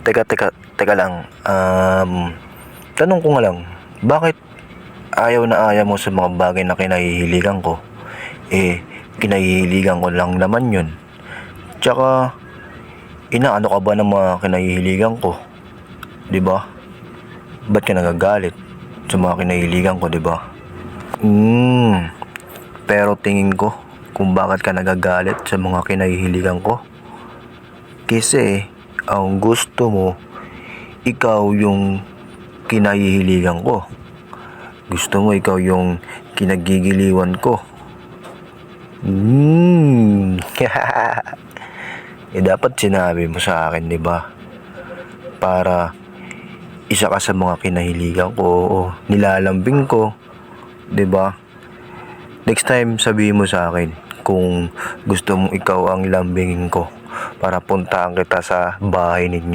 Teka lang. Tanong ko nga lang, bakit ayaw na ayaw mo sa mga bagay na kinahihiligan ko? Kinahihiligan ko lang naman yun. Tsaka, inaano ka ba ng mga kinahihiligan ko? 'Di ba? Ba't ka nagagalit sa mga kinahihiligan ko, 'di ba? Pero tingin ko kung bakit ka nagagalit sa mga kinahihiligan ko. Kasi, ang gusto mo, ikaw yung kinahihiligan ko. Gusto mo ikaw yung kinagigiliwan ko. Dapat sinabi mo sa akin, 'di ba? Para isa ka sa mga kinahiligan ko o nilalambing ko, 'di ba? Next time sabihin mo sa akin kung gusto mong ikaw ang lambingin ko para puntahan kita sa bahay ninyo.